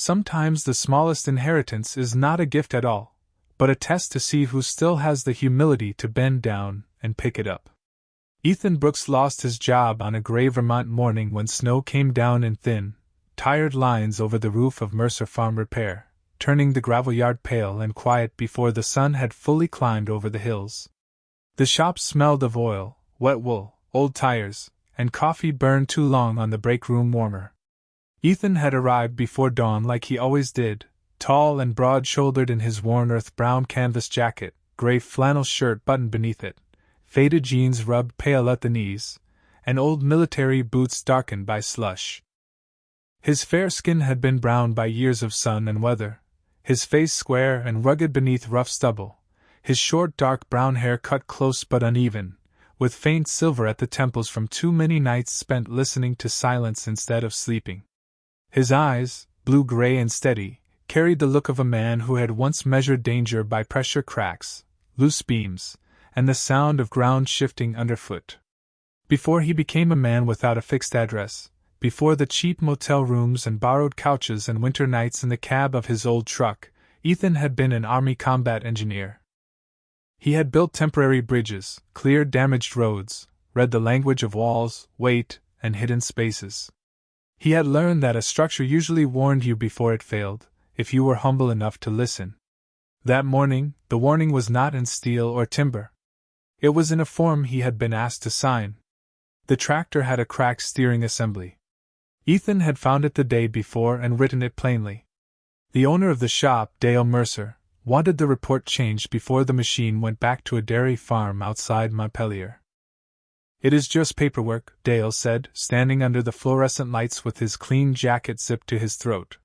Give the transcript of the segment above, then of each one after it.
Sometimes the smallest inheritance is not a gift at all, but a test to see who still has the humility to bend down and pick it up. Ethan Brooks lost his job on a gray Vermont morning when snow came down in thin, tired lines over the roof of Mercer Farm Repair, turning the gravel yard pale and quiet before the sun had fully climbed over the hills. The shop smelled of oil, wet wool, old tires, and coffee burned too long on the break room warmer. Ethan had arrived before dawn like he always did, tall and broad-shouldered in his worn earth-brown canvas jacket, gray flannel shirt buttoned beneath it, faded jeans rubbed pale at the knees, and old military boots darkened by slush. His fair skin had been browned by years of sun and weather, his face square and rugged beneath rough stubble, his short dark brown hair cut close but uneven, with faint silver at the temples from too many nights spent listening to silence instead of sleeping. His eyes, blue-gray and steady, carried the look of a man who had once measured danger by pressure cracks, loose beams, and the sound of ground shifting underfoot. Before he became a man without a fixed address, before the cheap motel rooms and borrowed couches and winter nights in the cab of his old truck, Ethan had been an Army combat engineer. He had built temporary bridges, cleared damaged roads, read the language of walls, weight, and hidden spaces. He had learned that a structure usually warned you before it failed, if you were humble enough to listen. That morning, the warning was not in steel or timber. It was in a form he had been asked to sign. The tractor had a cracked steering assembly. Ethan had found it the day before and written it plainly. The owner of the shop, Dale Mercer, wanted the report changed before the machine went back to a dairy farm outside Montpelier. "It is just paperwork," Dale said, standing under the fluorescent lights with his clean jacket zipped to his throat.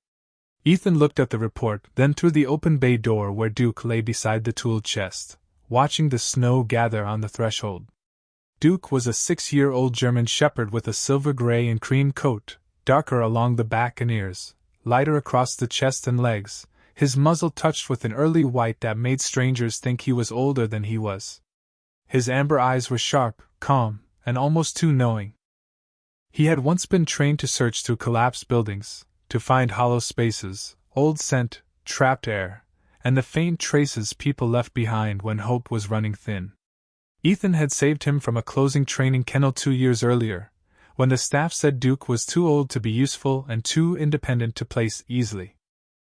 Ethan looked at the report, then through the open bay door where Duke lay beside the tool chest, watching the snow gather on the threshold. Duke was a 6-year-old German shepherd with a silver-gray and cream coat, darker along the back and ears, lighter across the chest and legs, his muzzle touched with an early white that made strangers think he was older than he was. His amber eyes were sharp, calm, and almost too knowing. He had once been trained to search through collapsed buildings, to find hollow spaces, old scent, trapped air, and the faint traces people left behind when hope was running thin. Ethan had saved him from a closing training kennel 2 years earlier, when the staff said Duke was too old to be useful and too independent to place easily.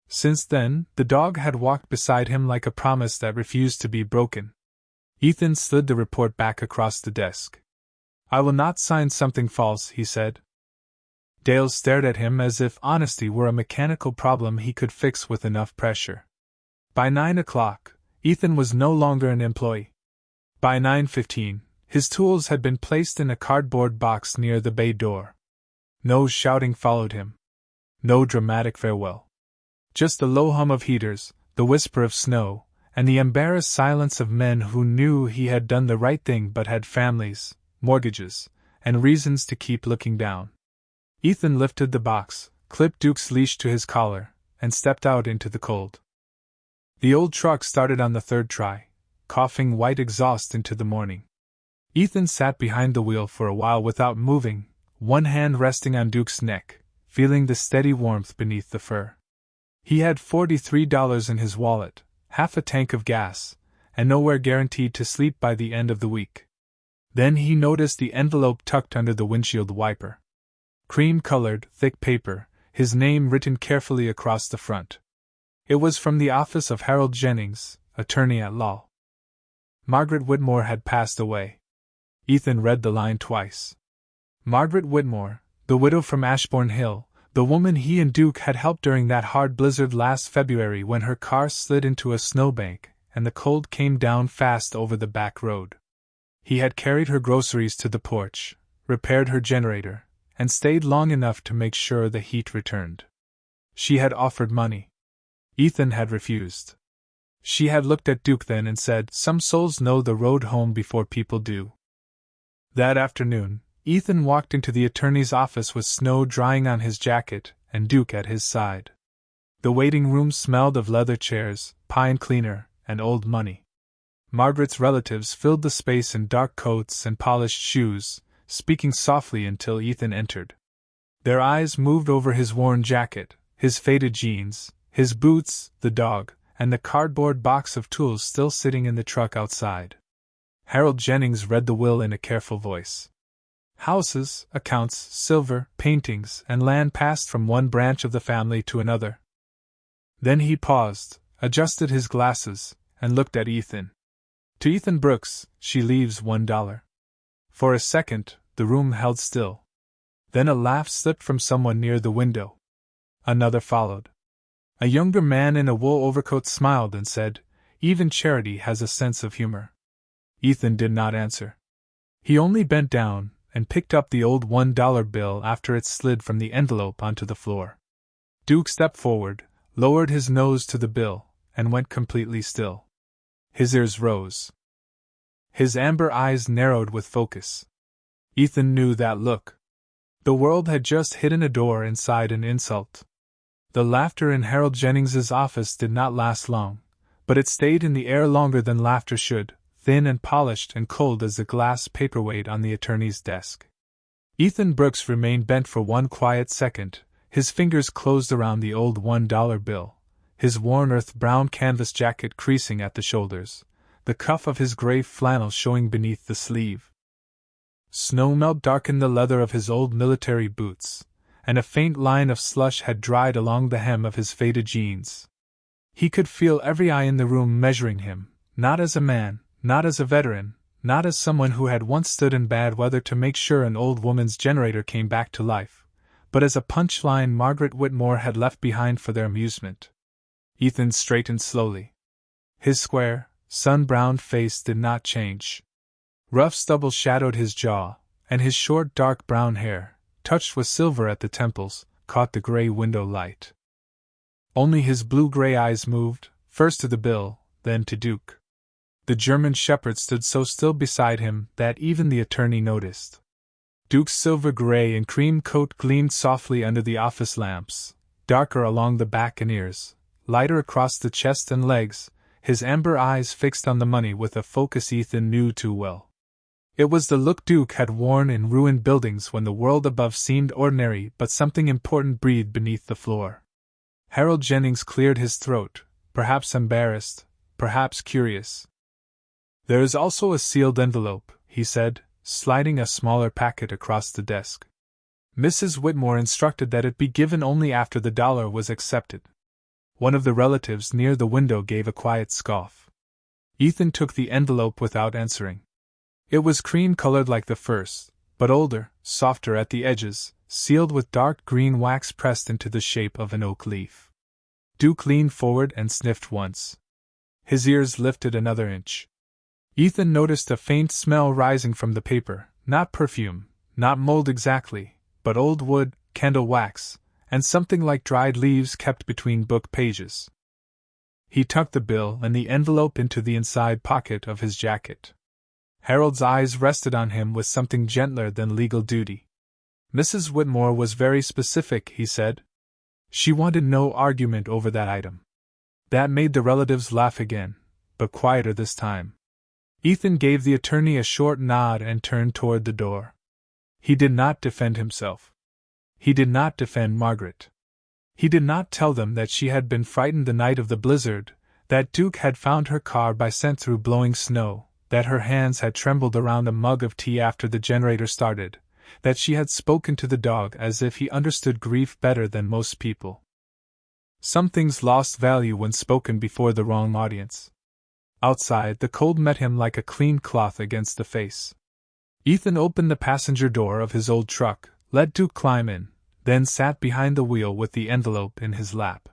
Since then, the dog had walked beside him like a promise that refused to be broken. Ethan slid the report back across the desk. "I will not sign something false," he said. Dale stared at him as if honesty were a mechanical problem he could fix with enough pressure. By 9 o'clock, Ethan was no longer an employee. By 9:15, his tools had been placed in a cardboard box near the bay door. No shouting followed him. No dramatic farewell. Just the low hum of heaters, the whisper of snow, and the embarrassed silence of men who knew he had done the right thing but had families, mortgages, and reasons to keep looking down. Ethan lifted the box, clipped Duke's leash to his collar, and stepped out into the cold. The old truck started on the third try, coughing white exhaust into the morning. Ethan sat behind the wheel for a while without moving, one hand resting on Duke's neck, feeling the steady warmth beneath the fur. He had $43 in his wallet, half a tank of gas, and nowhere guaranteed to sleep by the end of the week. Then he noticed the envelope tucked under the windshield wiper. Cream-colored, thick paper, his name written carefully across the front. It was from the office of Harold Jennings, attorney at law. Margaret Whitmore had passed away. Ethan read the line twice. Margaret Whitmore, the widow from Ashbourne Hill, the woman he and Duke had helped during that hard blizzard last February when her car slid into a snowbank and the cold came down fast over the back road. He had carried her groceries to the porch, repaired her generator, and stayed long enough to make sure the heat returned. She had offered money. Ethan had refused. She had looked at Duke then and said, "Some souls know the road home before people do." That afternoon, Ethan walked into the attorney's office with snow drying on his jacket and Duke at his side. The waiting room smelled of leather chairs, pine cleaner, and old money. Margaret's relatives filled the space in dark coats and polished shoes, speaking softly until Ethan entered. Their eyes moved over his worn jacket, his faded jeans, his boots, the dog, and the cardboard box of tools still sitting in the truck outside. Harold Jennings read the will in a careful voice. Houses, accounts, silver, paintings, and land passed from one branch of the family to another. Then he paused, adjusted his glasses, and looked at Ethan. To Ethan Brooks, she leaves $1. For a second, the room held still. Then a laugh slipped from someone near the window. Another followed. A younger man in a wool overcoat smiled and said, "Even charity has a sense of humor." Ethan did not answer. He only bent down and picked up the old $1 bill after it slid from the envelope onto the floor. Duke stepped forward, lowered his nose to the bill, and went completely still. His ears rose. His amber eyes narrowed with focus. Ethan knew that look. The world had just hidden a door inside an insult. The laughter in Harold Jennings's office did not last long, but it stayed in the air longer than laughter should, thin and polished and cold as the glass paperweight on the attorney's desk. Ethan Brooks remained bent for one quiet second, his fingers closed around the old $1 bill, his worn earth-brown canvas jacket creasing at the shoulders, the cuff of his gray flannel showing beneath the sleeve. Snowmelt darkened the leather of his old military boots, and a faint line of slush had dried along the hem of his faded jeans. He could feel every eye in the room measuring him, not as a man, not as a veteran, not as someone who had once stood in bad weather to make sure an old woman's generator came back to life, but as a punchline Margaret Whitmore had left behind for their amusement. Ethan straightened slowly. His square, sun-browned face did not change. Rough stubble shadowed his jaw, and his short dark brown hair, touched with silver at the temples, caught the gray window light. Only his blue-gray eyes moved, first to the bill, then to Duke. The German shepherd stood so still beside him that even the attorney noticed. Duke's silver-gray and cream coat gleamed softly under the office lamps, darker along the back and ears, lighter across the chest and legs, his amber eyes fixed on the money with a focus Ethan knew too well. It was the look Duke had worn in ruined buildings when the world above seemed ordinary but something important breathed beneath the floor. Harold Jennings cleared his throat, perhaps embarrassed, perhaps curious. "There is also a sealed envelope," he said, sliding a smaller packet across the desk. Mrs. Whitmore instructed that it be given only after the $1 was accepted. One of the relatives near the window gave a quiet scoff. Ethan took the envelope without answering. It was cream-colored like the first, but older, softer at the edges, sealed with dark green wax pressed into the shape of an oak leaf. Duke leaned forward and sniffed once. His ears lifted another inch. Ethan noticed a faint smell rising from the paper, not perfume, not mold exactly, but old wood, candle wax, and something like dried leaves kept between book pages. He tucked the bill and the envelope into the inside pocket of his jacket. Harold's eyes rested on him with something gentler than legal duty. Mrs. Whitmore was very specific, he said. She wanted no argument over that item. That made the relatives laugh again, but quieter this time. Ethan gave the attorney a short nod and turned toward the door. He did not defend himself. He did not defend Margaret. He did not tell them that she had been frightened the night of the blizzard, that Duke had found her car by scent through blowing snow, that her hands had trembled around a mug of tea after the generator started, that she had spoken to the dog as if he understood grief better than most people. Some things lost value when spoken before the wrong audience. Outside, the cold met him like a clean cloth against the face. Ethan opened the passenger door of his old truck, let Duke climb in, then sat behind the wheel with the envelope in his lap.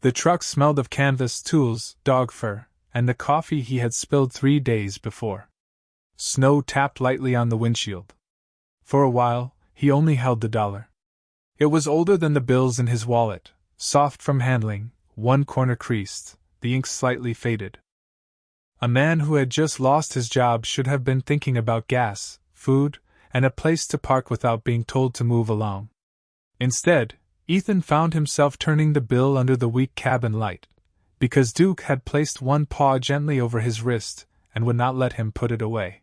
The truck smelled of canvas, tools, dog fur, and the coffee he had spilled 3 days before. Snow tapped lightly on the windshield. For a while, he only held the $1. It was older than the bills in his wallet, soft from handling, one corner creased, the ink slightly faded. A man who had just lost his job should have been thinking about gas, food, and a place to park without being told to move along. Instead, Ethan found himself turning the bill under the weak cabin light, because Duke had placed one paw gently over his wrist and would not let him put it away.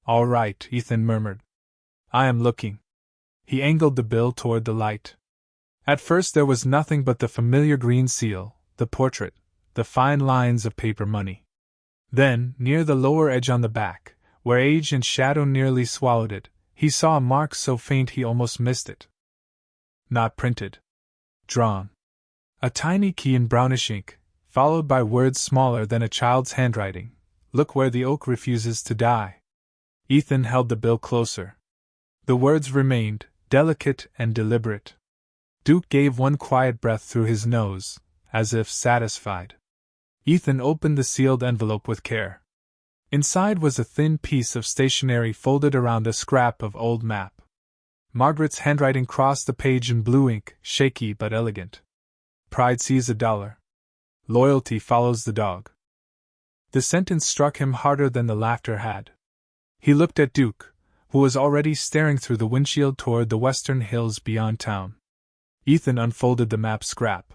"All right," Ethan murmured. "I am looking." He angled the bill toward the light. At first there was nothing but the familiar green seal, the portrait, the fine lines of paper money. Then, near the lower edge on the back, where age and shadow nearly swallowed it, he saw a mark so faint he almost missed it. Not printed. Drawn. A tiny key in brownish ink, followed by words smaller than a child's handwriting. Look where the oak refuses to die. Ethan held the bill closer. The words remained, delicate and deliberate. Duke gave one quiet breath through his nose, as if satisfied. Ethan opened the sealed envelope with care. Inside was a thin piece of stationery folded around a scrap of old map. Margaret's handwriting crossed the page in blue ink, shaky but elegant. Pride sees $1. Loyalty follows the dog. The sentence struck him harder than the laughter had. He looked at Duke, who was already staring through the windshield toward the western hills beyond town. Ethan unfolded the map scrap.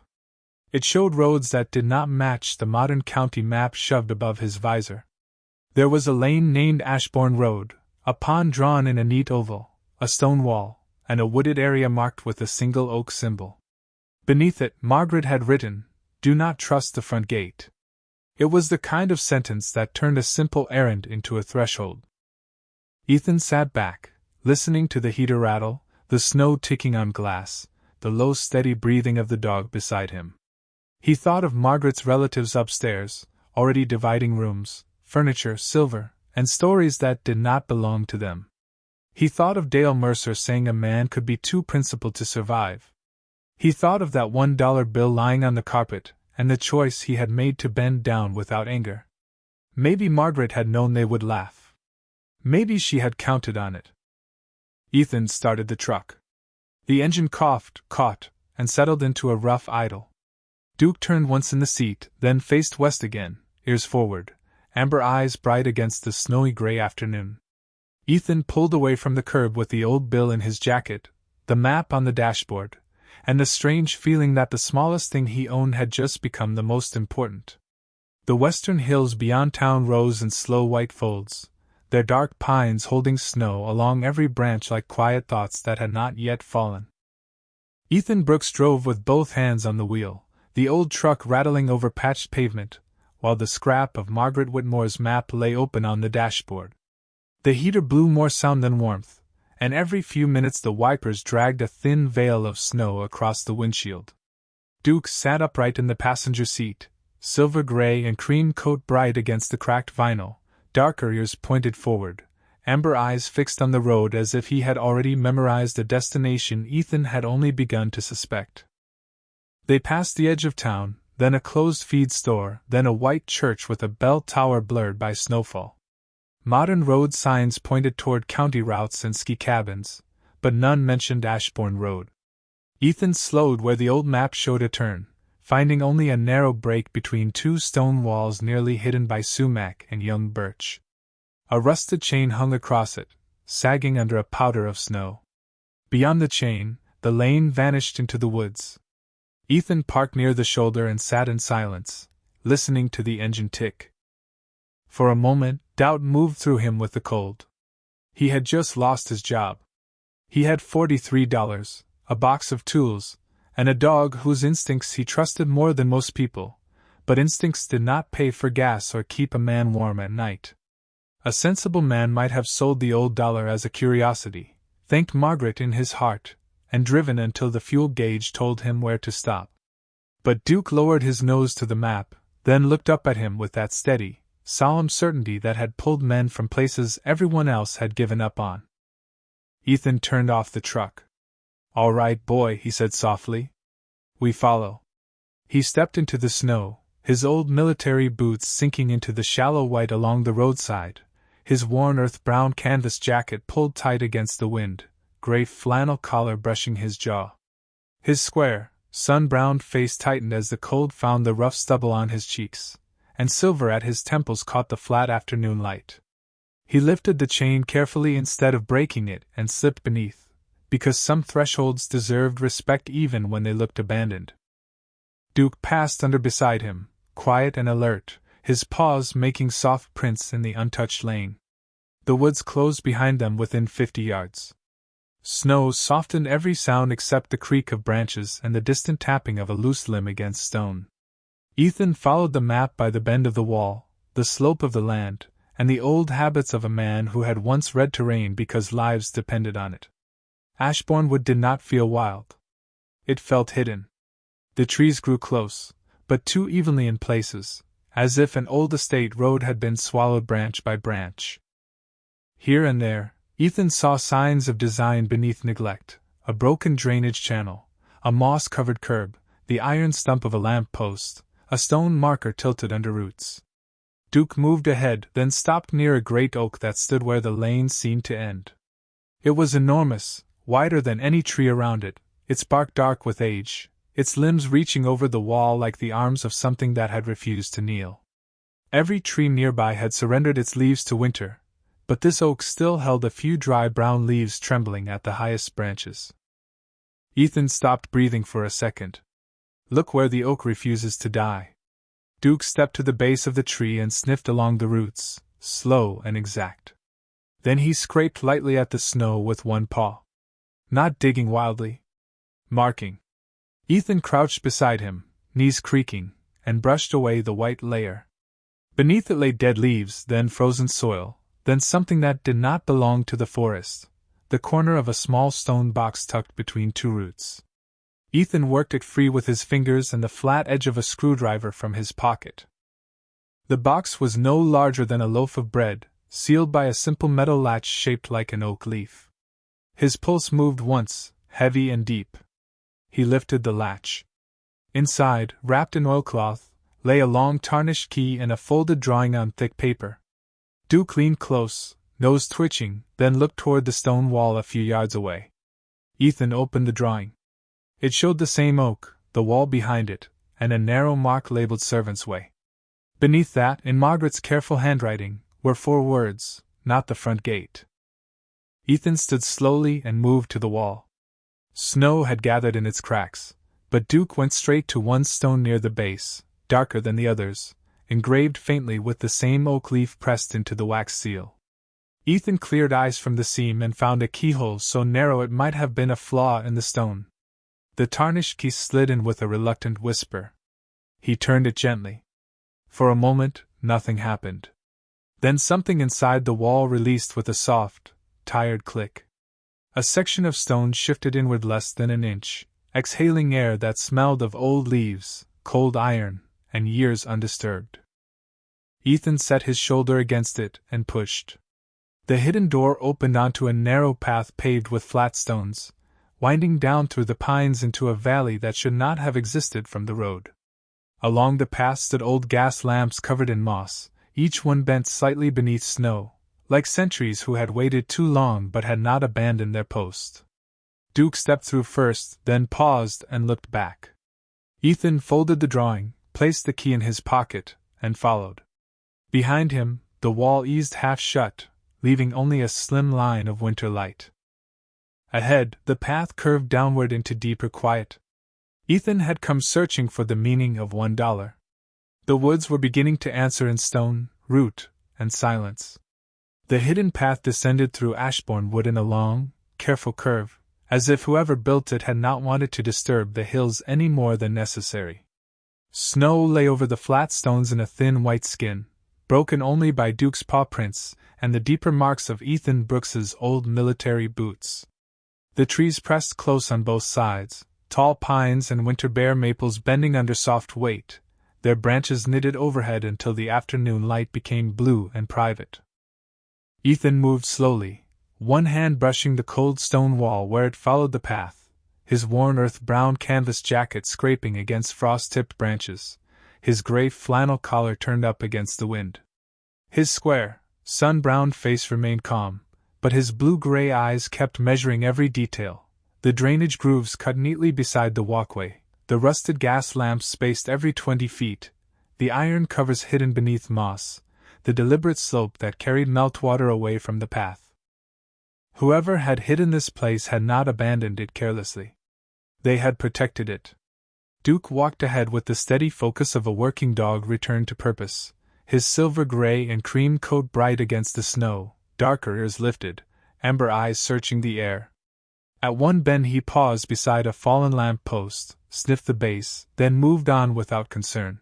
It showed roads that did not match the modern county map shoved above his visor. There was a lane named Ashbourne Road, a pond drawn in a neat oval, a stone wall, and a wooded area marked with a single oak symbol. Beneath it, Margaret had written, "Do not trust the front gate." It was the kind of sentence that turned a simple errand into a threshold. Ethan sat back, listening to the heater rattle, the snow ticking on glass, the low steady breathing of the dog beside him. He thought of Margaret's relatives upstairs, already dividing rooms, furniture, silver, and stories that did not belong to them. He thought of Dale Mercer saying a man could be too principled to survive. He thought of that $1 bill lying on the carpet, and the choice he had made to bend down without anger. Maybe Margaret had known they would laugh. Maybe she had counted on it. Ethan started the truck. The engine coughed, caught, and settled into a rough idle. Duke turned once in the seat, then faced west again, ears forward, amber eyes bright against the snowy gray afternoon. Ethan pulled away from the curb with the old bill in his jacket, the map on the dashboard, and the strange feeling that the smallest thing he owned had just become the most important. The western hills beyond town rose in slow white folds, their dark pines holding snow along every branch like quiet thoughts that had not yet fallen. Ethan Brooks drove with both hands on the wheel, the old truck rattling over patched pavement, while the scrap of Margaret Whitmore's map lay open on the dashboard. The heater blew more sound than warmth, and every few minutes the wipers dragged a thin veil of snow across the windshield. Duke sat upright in the passenger seat, silver gray and cream coat bright against the cracked vinyl, darker ears pointed forward, amber eyes fixed on the road as if he had already memorized a destination Ethan had only begun to suspect. They passed the edge of town, then a closed feed store, then a white church with a bell tower blurred by snowfall. Modern road signs pointed toward county routes and ski cabins, but none mentioned Ashbourne Road. Ethan slowed where the old map showed a turn, finding only a narrow break between two stone walls nearly hidden by sumac and young birch. A rusted chain hung across it, sagging under a powder of snow. Beyond the chain, the lane vanished into the woods. Ethan parked near the shoulder and sat in silence, listening to the engine tick. For a moment, doubt moved through him with the cold. He had just lost his job. He had $43, a box of tools, and a dog whose instincts he trusted more than most people, but instincts did not pay for gas or keep a man warm at night. A sensible man might have sold the old dollar as a curiosity, thanked Margaret in his heart, and driven until the fuel gauge told him where to stop. But Duke lowered his nose to the map, then looked up at him with that steady, solemn certainty that had pulled men from places everyone else had given up on. Ethan turned off the truck. "All right, boy," he said softly. "We follow." He stepped into the snow, his old military boots sinking into the shallow white along the roadside, his worn earth-brown canvas jacket pulled tight against the wind, gray flannel collar brushing his jaw. His square, sun-browned face tightened as the cold found the rough stubble on his cheeks, and silver at his temples caught the flat afternoon light. He lifted the chain carefully instead of breaking it and slipped beneath, because some thresholds deserved respect even when they looked abandoned. Duke passed under beside him, quiet and alert, his paws making soft prints in the untouched lane. The woods closed behind them within 50 yards. Snow softened every sound except the creak of branches and the distant tapping of a loose limb against stone. Ethan followed the map by the bend of the wall, the slope of the land, and the old habits of a man who had once read terrain because lives depended on it. Ashbourne Wood did not feel wild. It felt hidden. The trees grew close, but too evenly in places, as if an old estate road had been swallowed branch by branch. Here and there, Ethan saw signs of design beneath neglect: a broken drainage channel, a moss-covered curb, the iron stump of a lamp post, a stone marker tilted under roots. Duke moved ahead, then stopped near a great oak that stood where the lane seemed to end. It was enormous, wider than any tree around it, its bark dark with age, its limbs reaching over the wall like the arms of something that had refused to kneel. Every tree nearby had surrendered its leaves to winter, but this oak still held a few dry brown leaves trembling at the highest branches. Ethan stopped breathing for a second. Look where the oak refuses to die. Duke stepped to the base of the tree and sniffed along the roots, slow and exact. Then he scraped lightly at the snow with one paw. Not digging wildly. Marking. Ethan crouched beside him, knees creaking, and brushed away the white layer. Beneath it lay dead leaves, then frozen soil, then something that did not belong to the forest, the corner of a small stone box tucked between two roots. Ethan worked it free with his fingers and the flat edge of a screwdriver from his pocket. The box was no larger than a loaf of bread, sealed by a simple metal latch shaped like an oak leaf. His pulse moved once, heavy and deep. He lifted the latch. Inside, wrapped in oilcloth, lay a long tarnished key and a folded drawing on thick paper. Duke leaned close, nose twitching, then looked toward the stone wall a few yards away. Ethan opened the drawing. It showed the same oak, the wall behind it, and a narrow mark labeled Servants' Way. Beneath that, in Margaret's careful handwriting, were 4 words, not the front gate. Ethan stood slowly and moved to the wall. Snow had gathered in its cracks, but Duke went straight to one stone near the base, darker than the others, engraved faintly with the same oak leaf pressed into the wax seal. Ethan cleared eyes from the seam and found a keyhole so narrow it might have been a flaw in the stone. The tarnished key slid in with a reluctant whisper. He turned it gently. For a moment, nothing happened. Then something inside the wall released with a soft, tired click. A section of stone shifted inward less than an inch, exhaling air that smelled of old leaves, cold iron, and years undisturbed. Ethan set his shoulder against it and pushed. The hidden door opened onto a narrow path paved with flat stones, winding down through the pines into a valley that should not have existed from the road. Along the path stood old gas lamps covered in moss, each one bent slightly beneath snow, like sentries who had waited too long but had not abandoned their post. Duke stepped through first, then paused and looked back. Ethan folded the drawing, placed the key in his pocket, and followed. Behind him, the wall eased half shut, leaving only a slim line of winter light. Ahead, the path curved downward into deeper quiet. Ethan had come searching for the meaning of $1. The woods were beginning to answer in stone, root, and silence. The hidden path descended through Ashbourne Wood in a long, careful curve, as if whoever built it had not wanted to disturb the hills any more than necessary. Snow lay over the flat stones in a thin white skin, broken only by Duke's paw prints and the deeper marks of Ethan Brooks's old military boots. The trees pressed close on both sides, tall pines and winter bare maples bending under soft weight, their branches knitted overhead until the afternoon light became blue and private. Ethan moved slowly, one hand brushing the cold stone wall where it followed the path, his worn earth-brown canvas jacket scraping against frost-tipped branches, his gray flannel collar turned up against the wind. His square, sun-browned face remained calm, but his blue-gray eyes kept measuring every detail: the drainage grooves cut neatly beside the walkway, the rusted gas lamps spaced every 20 feet, the iron covers hidden beneath moss, the deliberate slope that carried meltwater away from the path. Whoever had hidden this place had not abandoned it carelessly. They had protected it. Duke walked ahead with the steady focus of a working dog returned to purpose, his silver-gray and cream coat bright against the snow, darker ears lifted, amber eyes searching the air. At one bend he paused beside a fallen lamp post, sniffed the base, then moved on without concern.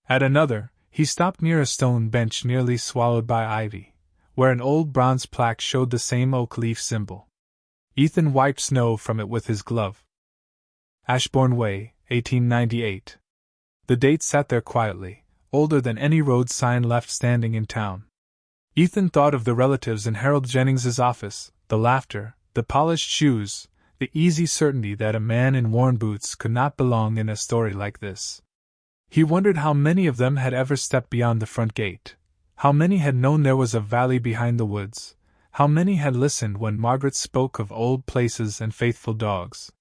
At another, he stopped near a stone bench nearly swallowed by ivy, where an old bronze plaque showed the same oak leaf symbol. Ethan wiped snow from it with his glove. Ashbourne Way, 1898. The date sat there quietly, older than any road sign left standing in town. Ethan thought of the relatives in Harold Jennings's office, the laughter, the polished shoes, the easy certainty that a man in worn boots could not belong in a story like this. He wondered how many of them had ever stepped beyond the front gate, how many had known there was a valley behind the woods, how many had listened when Margaret spoke of old places and faithful dogs.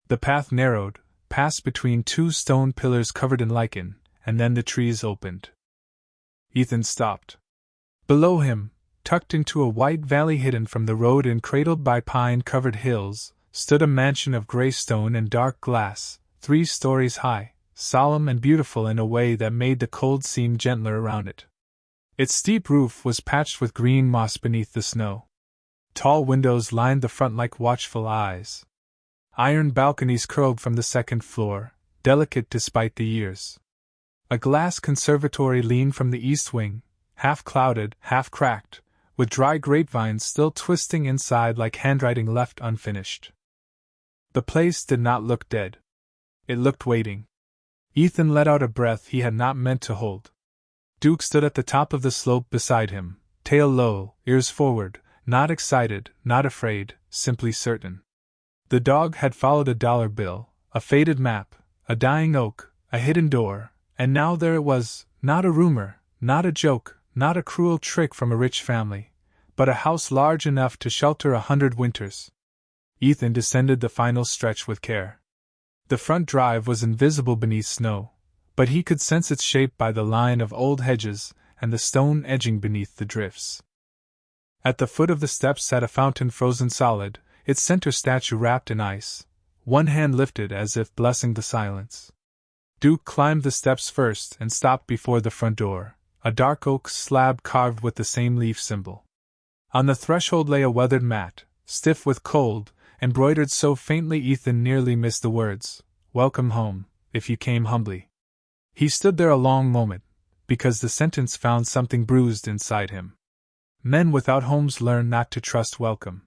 The path narrowed, passed between two stone pillars covered in lichen, and then the trees opened. Ethan stopped. Below him, tucked into a white valley hidden from the road and cradled by pine-covered hills, stood a mansion of gray stone and dark glass, 3 stories high, solemn and beautiful in a way that made the cold seem gentler around it. Its steep roof was patched with green moss beneath the snow. Tall windows lined the front like watchful eyes. Iron balconies curled from the second floor, delicate despite the years. A glass conservatory leaned from the east wing, half clouded, half cracked, with dry grapevines still twisting inside like handwriting left unfinished. The place did not look dead. It looked waiting. Ethan let out a breath he had not meant to hold. Duke stood at the top of the slope beside him, tail low, ears forward, not excited, not afraid, simply certain. The dog had followed a dollar bill, a faded map, a dying oak, a hidden door, and now there it was, not a rumor, not a joke, not a cruel trick from a rich family, but a house large enough to shelter 100 winters. Ethan descended the final stretch with care. The front drive was invisible beneath snow, but he could sense its shape by the line of old hedges and the stone edging beneath the drifts. At the foot of the steps sat a fountain frozen solid, its center statue wrapped in ice, one hand lifted as if blessing the silence. Duke climbed the steps first and stopped before the front door, a dark oak slab carved with the same leaf symbol. On the threshold lay a weathered mat, stiff with cold, embroidered so faintly Ethan nearly missed the words, "Welcome home, if you came humbly." He stood there a long moment, because the sentence found something bruised inside him. Men without homes learn not to trust welcome.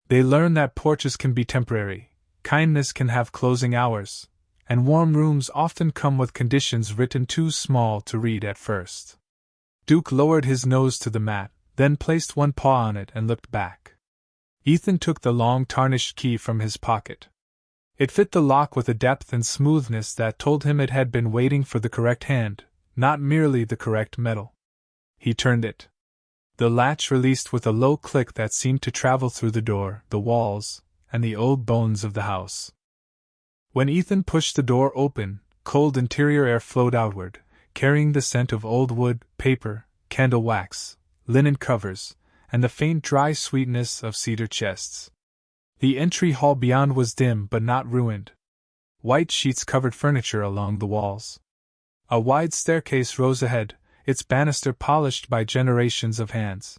They learn that porches can be temporary, kindness can have closing hours, and warm rooms often come with conditions written too small to read at first. Duke lowered his nose to the mat, then placed one paw on it and looked back. Ethan took the long tarnished key from his pocket. It fit the lock with a depth and smoothness that told him it had been waiting for the correct hand, not merely the correct metal. He turned it. The latch released with a low click that seemed to travel through the door, the walls, and the old bones of the house. When Ethan pushed the door open, cold interior air flowed outward, carrying the scent of old wood, paper, candle wax, linen covers, and the faint dry sweetness of cedar chests. The entry hall beyond was dim but not ruined. White sheets covered furniture along the walls. A wide staircase rose ahead, its banister polished by generations of hands.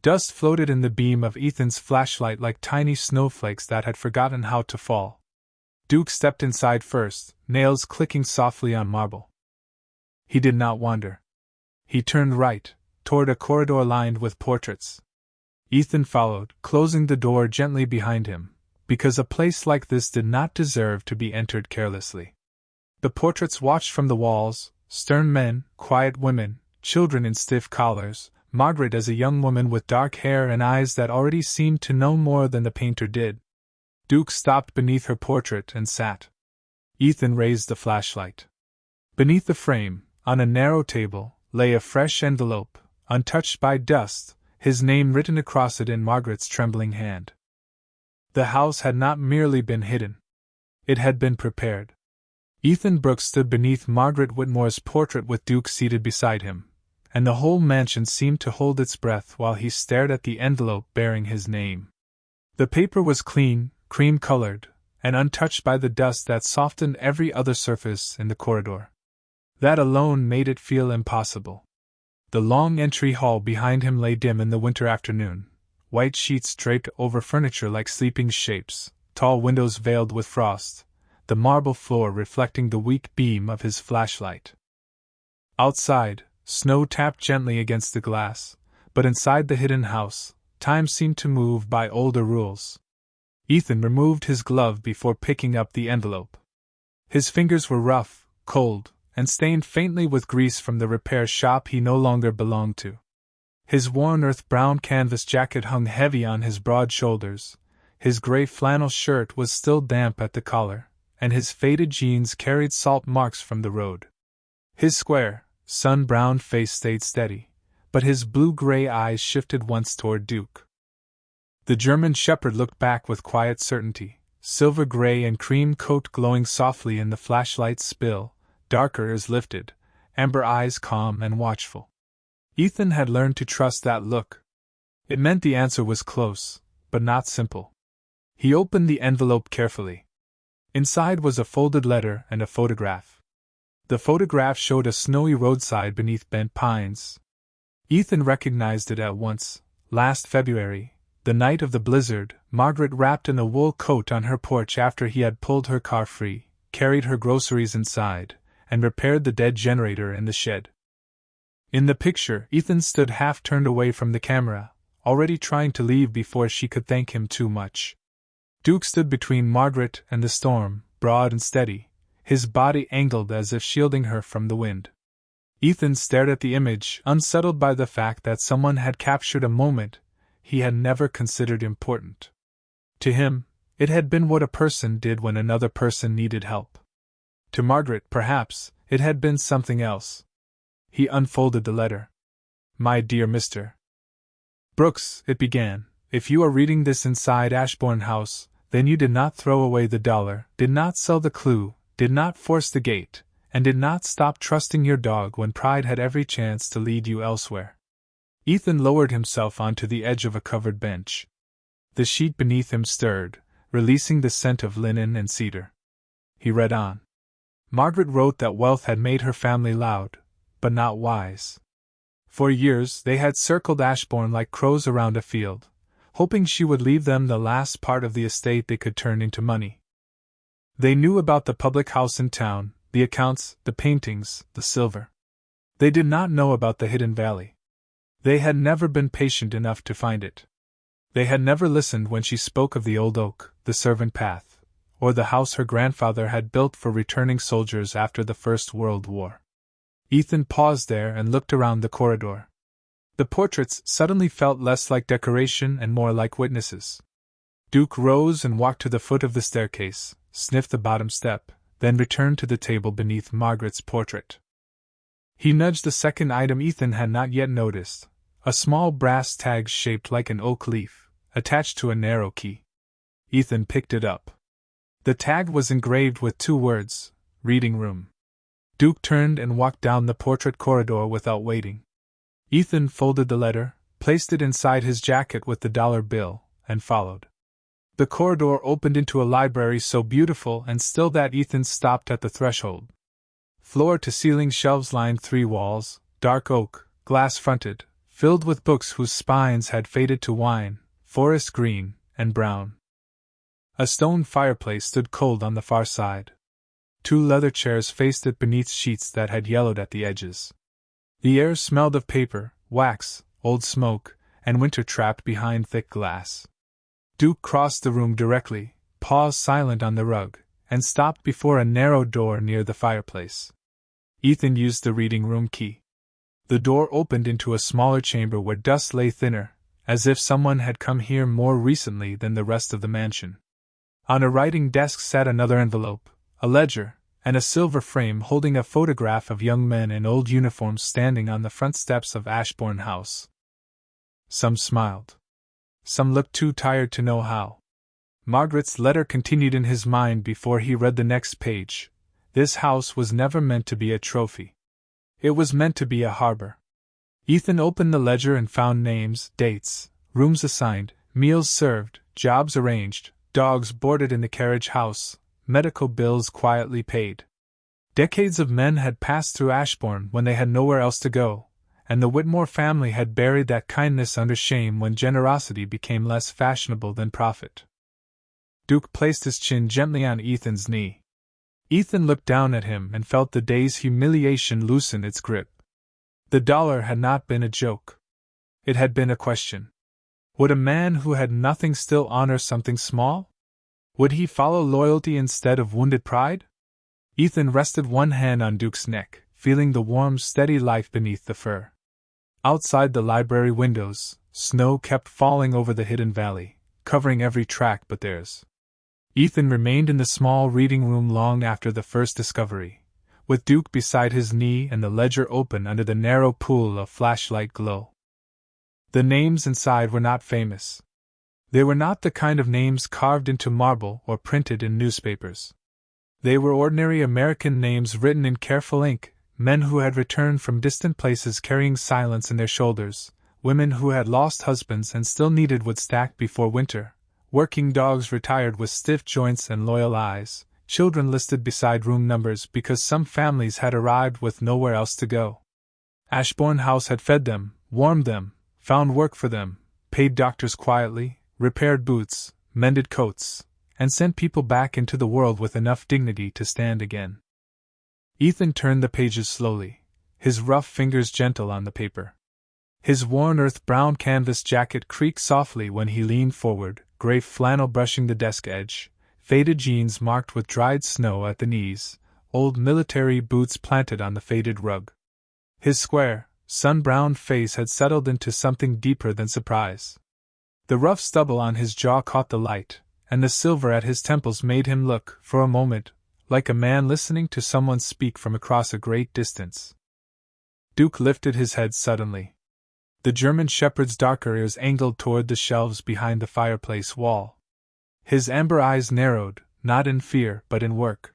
Dust floated in the beam of Ethan's flashlight like tiny snowflakes that had forgotten how to fall. Duke stepped inside first, nails clicking softly on marble. He did not wander. He turned right, toward a corridor lined with portraits. Ethan followed, closing the door gently behind him, because a place like this did not deserve to be entered carelessly. The portraits watched from the walls, stern men, quiet women, children in stiff collars, Margaret as a young woman with dark hair and eyes that already seemed to know more than the painter did. Duke stopped beneath her portrait and sat. Ethan raised the flashlight. Beneath the frame, on a narrow table, lay a fresh envelope, untouched by dust, his name written across it in Margaret's trembling hand. The house had not merely been hidden. It had been prepared. Ethan Brooks stood beneath Margaret Whitmore's portrait with Duke seated beside him, and the whole mansion seemed to hold its breath while he stared at the envelope bearing his name. The paper was clean, cream-colored, and untouched by the dust that softened every other surface in the corridor. That alone made it feel impossible. The long entry hall behind him lay dim in the winter afternoon, white sheets draped over furniture like sleeping shapes, tall windows veiled with frost, the marble floor reflecting the weak beam of his flashlight. Outside, snow tapped gently against the glass, but inside the hidden house, time seemed to move by older rules. Ethan removed his glove before picking up the envelope. His fingers were rough, cold, and stained faintly with grease from the repair shop he no longer belonged to. His worn earth-brown canvas jacket hung heavy on his broad shoulders, his gray flannel shirt was still damp at the collar, and his faded jeans carried salt marks from the road. His square, sun-browned face stayed steady, but his blue-gray eyes shifted once toward Duke. The German shepherd looked back with quiet certainty, silver-gray and cream coat glowing softly in the flashlight's spill, dark ears lifted, amber eyes calm and watchful. Ethan had learned to trust that look. It meant the answer was close, but not simple. He opened the envelope carefully. Inside was a folded letter and a photograph. The photograph showed a snowy roadside beneath bent pines. Ethan recognized it at once. Last February, the night of the blizzard, Margaret wrapped in a wool coat on her porch after he had pulled her car free, carried her groceries inside, and repaired the dead generator in the shed. In the picture, Ethan stood half turned away from the camera, already trying to leave before she could thank him too much. Duke stood between Margaret and the storm, broad and steady, his body angled as if shielding her from the wind. Ethan stared at the image, unsettled by the fact that someone had captured a moment he had never considered important. To him, it had been what a person did when another person needed help. To Margaret, perhaps, it had been something else. He unfolded the letter. "My dear Mr. Brooks," it began, "if you are reading this inside Ashbourne House, then you did not throw away the dollar, did not sell the clue, did not force the gate, and did not stop trusting your dog when pride had every chance to lead you elsewhere." Ethan lowered himself onto the edge of a covered bench. The sheet beneath him stirred, releasing the scent of linen and cedar. He read on. Margaret wrote that wealth had made her family loud, but not wise. For years they had circled Ashbourne like crows around a field, hoping she would leave them the last part of the estate they could turn into money. They knew about the public house in town, the accounts, the paintings, the silver. They did not know about the hidden valley. They had never been patient enough to find it. They had never listened when she spoke of the old oak, the servant path, or the house her grandfather had built for returning soldiers after the First World War. Ethan paused there and looked around the corridor. The portraits suddenly felt less like decoration and more like witnesses. Duke rose and walked to the foot of the staircase, sniffed the bottom step, then returned to the table beneath Margaret's portrait. He nudged the second item Ethan had not yet noticed, a small brass tag shaped like an oak leaf, attached to a narrow key. Ethan picked it up. The tag was engraved with two words, "Reading Room." Duke turned and walked down the portrait corridor without waiting. Ethan folded the letter, placed it inside his jacket with the dollar bill, and followed. The corridor opened into a library so beautiful and still that Ethan stopped at the threshold. Floor-to-ceiling shelves lined three walls, dark oak, glass-fronted, filled with books whose spines had faded to wine, forest green, and brown. A stone fireplace stood cold on the far side. Two leather chairs faced it beneath sheets that had yellowed at the edges. The air smelled of paper, wax, old smoke, and winter trapped behind thick glass. Duke crossed the room directly, paused silent on the rug, and stopped before a narrow door near the fireplace. Ethan used the reading room key. The door opened into a smaller chamber where dust lay thinner, as if someone had come here more recently than the rest of the mansion. On a writing desk sat another envelope, a ledger, and a silver frame holding a photograph of young men in old uniforms standing on the front steps of Ashbourne House. Some smiled. Some looked too tired to know how. Margaret's letter continued in his mind before he read the next page. This house was never meant to be a trophy. It was meant to be a harbor. Ethan opened the ledger and found names, dates, rooms assigned, meals served, jobs arranged, dogs boarded in the carriage house, medical bills quietly paid. Decades of men had passed through Ashbourne when they had nowhere else to go, and the Whitmore family had buried that kindness under shame when generosity became less fashionable than profit. Duke placed his chin gently on Ethan's knee. Ethan looked down at him and felt the day's humiliation loosen its grip. The dollar had not been a joke. It had been a question. Would a man who had nothing still honor something small? Would he follow loyalty instead of wounded pride? Ethan rested one hand on Duke's neck, feeling the warm, steady life beneath the fur. Outside the library windows, snow kept falling over the hidden valley, covering every track but theirs. Ethan remained in the small reading room long after the first discovery, with Duke beside his knee and the ledger open under the narrow pool of flashlight glow. The names inside were not famous. They were not the kind of names carved into marble or printed in newspapers. They were ordinary American names written in careful ink, men who had returned from distant places carrying silence in their shoulders, women who had lost husbands and still needed wood stacked before winter, working dogs retired with stiff joints and loyal eyes, children listed beside room numbers because some families had arrived with nowhere else to go. Ashbourne House had fed them, warmed them, found work for them, paid doctors quietly, repaired boots, mended coats, and sent people back into the world with enough dignity to stand again. Ethan turned the pages slowly, his rough fingers gentle on the paper. His worn earth-brown canvas jacket creaked softly when he leaned forward, gray flannel brushing the desk edge, faded jeans marked with dried snow at the knees, old military boots planted on the faded rug. His square, sun-browned face had settled into something deeper than surprise. The rough stubble on his jaw caught the light, and the silver at his temples made him look, for a moment, like a man listening to someone speak from across a great distance. Duke lifted his head suddenly. The German shepherd's darker ears angled toward the shelves behind the fireplace wall. His amber eyes narrowed, not in fear but in work.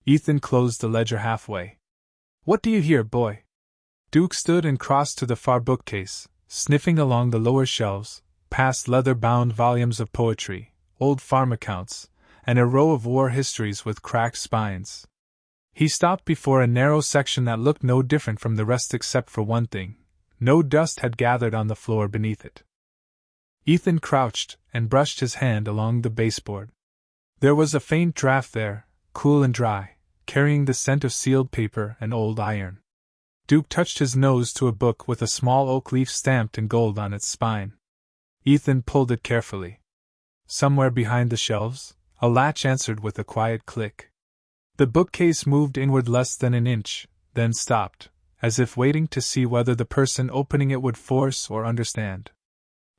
Ethan closed the ledger halfway. "What do you hear, boy?" Duke stood and crossed to the far bookcase, sniffing along the lower shelves, past leather-bound volumes of poetry, old farm accounts, and a row of war histories with cracked spines. He stopped before a narrow section that looked no different from the rest except for one thing: no dust had gathered on the floor beneath it. Ethan crouched and brushed his hand along the baseboard. There was a faint draft there, cool and dry, carrying the scent of sealed paper and old iron. Duke touched his nose to a book with a small oak leaf stamped in gold on its spine. Ethan pulled it carefully. Somewhere behind the shelves, a latch answered with a quiet click. The bookcase moved inward less than an inch, then stopped, as if waiting to see whether the person opening it would force or understand.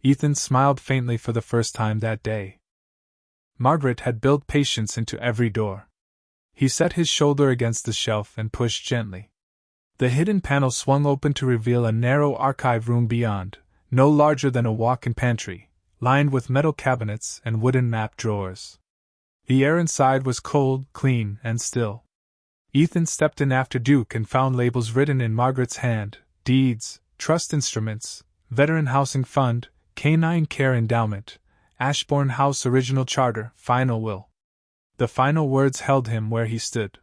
Ethan smiled faintly for the first time that day. Margaret had built patience into every door. He set his shoulder against the shelf and pushed gently. The hidden panel swung open to reveal a narrow archive room beyond, no larger than a walk-in pantry, lined with metal cabinets and wooden map drawers. The air inside was cold, clean, and still. Ethan stepped in after Duke and found labels written in Margaret's hand: deeds, trust instruments, veteran housing fund, canine care endowment, Ashbourne House original charter, final will. The final words held him where he stood.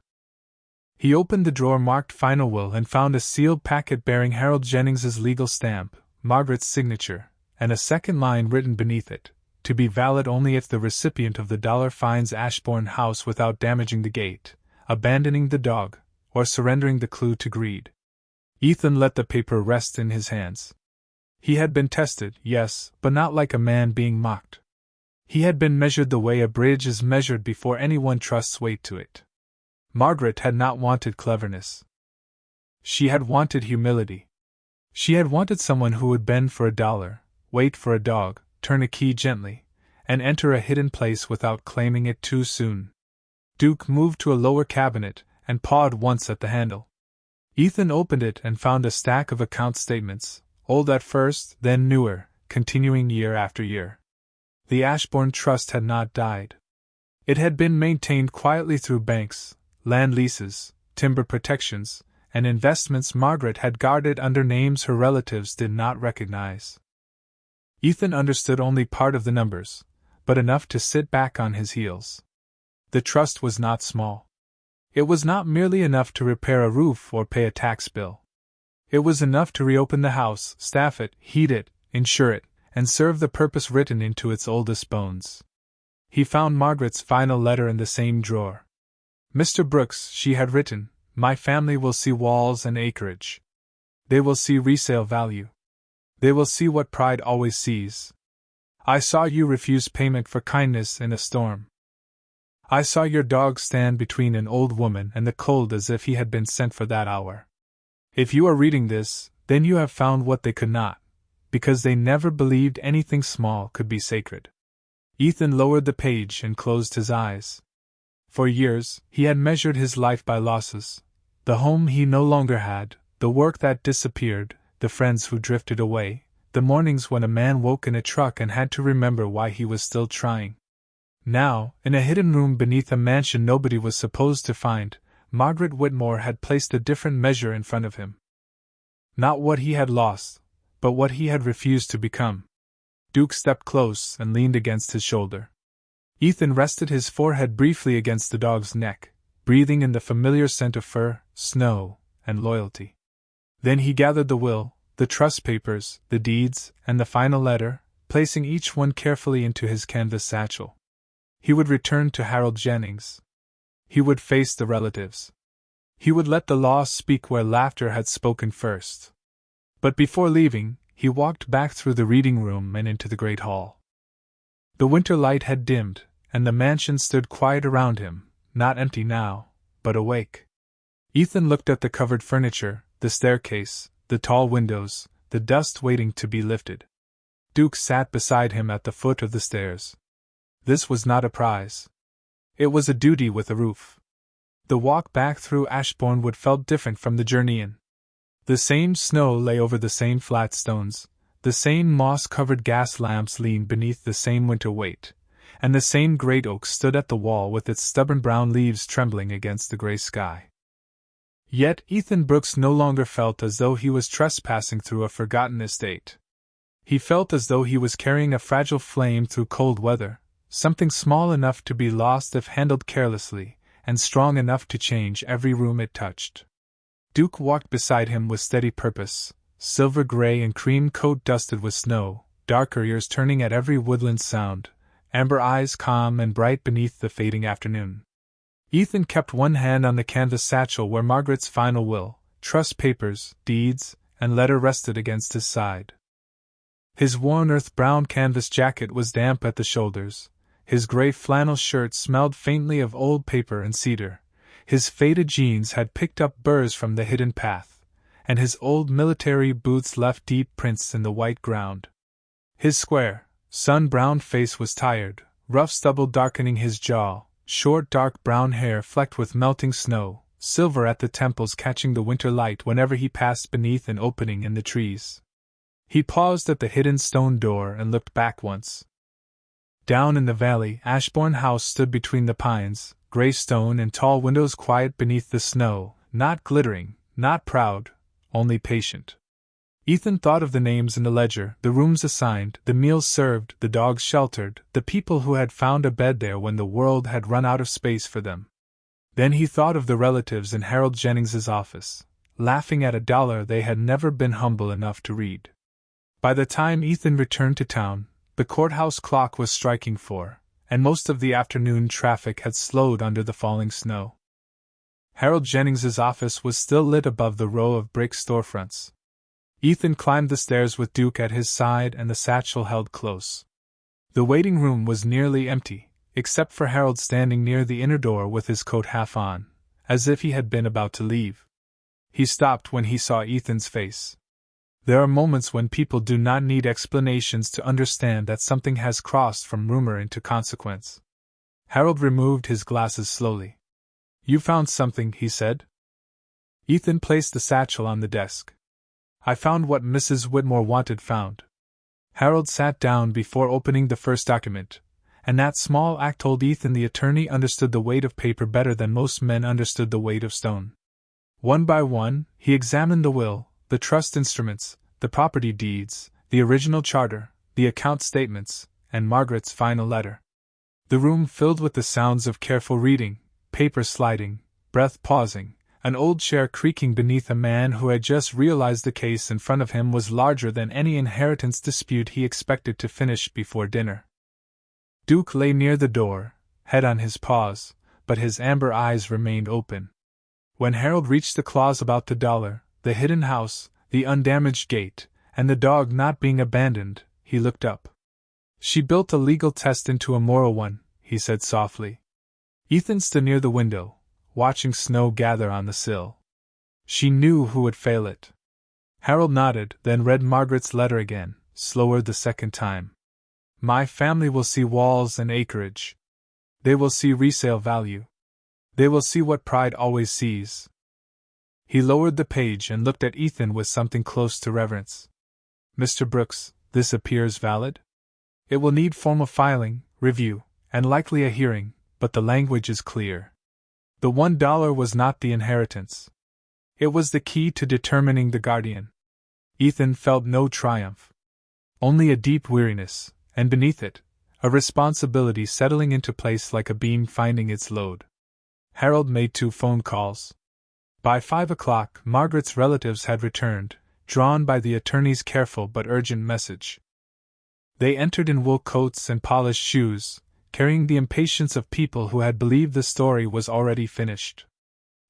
He opened the drawer marked final will and found a sealed packet bearing Harold Jennings's legal stamp, Margaret's signature, and a second line written beneath it: to be valid only if the recipient of the dollar finds Ashbourne House without damaging the gate, abandoning the dog, or surrendering the clue to greed. Ethan let the paper rest in his hands. He had been tested, yes, but not like a man being mocked. He had been measured the way a bridge is measured before anyone trusts weight to it. Margaret had not wanted cleverness. She had wanted humility. She had wanted someone who would bend for $1, wait for a dog, turn a key gently, and enter a hidden place without claiming it too soon. Duke moved to a lower cabinet and pawed once at the handle. Ethan opened it and found a stack of account statements, old at first, then newer, continuing year after year. The Ashbourne Trust had not died. It had been maintained quietly through banks, land leases, timber protections, and investments Margaret had guarded under names her relatives did not recognize. Ethan understood only part of the numbers, but enough to sit back on his heels. The trust was not small. It was not merely enough to repair a roof or pay a tax bill. It was enough to reopen the house, staff it, heat it, insure it, and serve the purpose written into its oldest bones. He found Margaret's final letter in the same drawer. Mr. Brooks, she had written, my family will see walls and acreage. They will see resale value. They will see what pride always sees. I saw you refuse payment for kindness in a storm. I saw your dog stand between an old woman and the cold as if he had been sent for that hour. If you are reading this, then you have found what they could not, because they never believed anything small could be sacred. Ethan lowered the page and closed his eyes. For years, he had measured his life by losses. The home he no longer had, the work that disappeared, the friends who drifted away, the mornings when a man woke in a truck and had to remember why he was still trying. Now, in a hidden room beneath a mansion nobody was supposed to find, Margaret Whitmore had placed a different measure in front of him. Not what he had lost, but what he had refused to become. Duke stepped close and leaned against his shoulder. Ethan rested his forehead briefly against the dog's neck, breathing in the familiar scent of fur, snow, and loyalty. Then he gathered the will, the trust papers, the deeds, and the final letter, placing each one carefully into his canvas satchel. He would return to Harold Jennings. He would face the relatives. He would let the law speak where laughter had spoken first. But before leaving, he walked back through the reading room and into the great hall. The winter light had dimmed, and the mansion stood quiet around him, not empty now, but awake. Ethan looked at the covered furniture, the staircase, the tall windows, the dust waiting to be lifted. Duke sat beside him at the foot of the stairs. This was not a prize. It was a duty with a roof. The walk back through Ashbourne felt different from the journey in. The same snow lay over the same flat stones, the same moss-covered gas lamps leaned beneath the same winter weight, and the same great oak stood at the wall with its stubborn brown leaves trembling against the gray sky. Yet Ethan Brooks no longer felt as though he was trespassing through a forgotten estate. He felt as though he was carrying a fragile flame through cold weather, something small enough to be lost if handled carelessly, and strong enough to change every room it touched. Duke walked beside him with steady purpose, silver gray and cream coat dusted with snow, darker ears turning at every woodland sound, amber eyes calm and bright beneath the fading afternoon. Ethan kept one hand on the canvas satchel where Margaret's final will, trust papers, deeds, and letter rested against his side. His worn earth-brown canvas jacket was damp at the shoulders, his gray flannel shirt smelled faintly of old paper and cedar, his faded jeans had picked up burrs from the hidden path, and his old military boots left deep prints in the white ground. His square, sun-browned face was tired, rough stubble darkening his jaw, short dark brown hair flecked with melting snow, silver at the temples catching the winter light whenever he passed beneath an opening in the trees. He paused at the hidden stone door and looked back once. Down in the valley, Ashbourne House stood between the pines, gray stone and tall windows quiet beneath the snow, not glittering, not proud, only patient. Ethan thought of the names in the ledger, the rooms assigned, the meals served, the dogs sheltered, the people who had found a bed there when the world had run out of space for them. Then he thought of the relatives in Harold Jennings's office, laughing at $1 they had never been humble enough to read. By the time Ethan returned to town, the courthouse clock was striking 4, and most of the afternoon traffic had slowed under the falling snow. Harold Jennings's office was still lit above the row of brick storefronts. Ethan climbed the stairs with Duke at his side and the satchel held close. The waiting room was nearly empty, except for Harold standing near the inner door with his coat half on, as if he had been about to leave. He stopped when he saw Ethan's face. There are moments when people do not need explanations to understand that something has crossed from rumor into consequence. Harold removed his glasses slowly. "You found something," he said. Ethan placed the satchel on the desk. "I found what Mrs. Whitmore wanted found." Harold sat down before opening the first document, and that small act told Ethan the attorney understood the weight of paper better than most men understood the weight of stone. One by one, he examined the will, the trust instruments, the property deeds, the original charter, the account statements, and Margaret's final letter. The room filled with the sounds of careful reading, paper sliding, breath pausing, an old chair creaking beneath a man who had just realized the case in front of him was larger than any inheritance dispute he expected to finish before dinner. Duke lay near the door, head on his paws, but his amber eyes remained open. When Harold reached the clause about the dollar, the hidden house, the undamaged gate, and the dog not being abandoned, he looked up. "She built a legal test into a moral one," he said softly. Ethan stood near the window, watching snow gather on the sill. "She knew who would fail it." Harold nodded, then read Margaret's letter again, slower the second time. "My family will see walls and acreage. They will see resale value. They will see what pride always sees." He lowered the page and looked at Ethan with something close to reverence. "Mr. Brooks, this appears valid? It will need formal filing, review, and likely a hearing, but the language is clear. The $1 was not the inheritance. It was the key to determining the guardian." Ethan felt no triumph. Only a deep weariness, and beneath it, a responsibility settling into place like a beam finding its load. Harold made 2 phone calls. By 5 o'clock, Margaret's relatives had returned, drawn by the attorney's careful but urgent message. They entered in wool coats and polished shoes, carrying the impatience of people who had believed the story was already finished.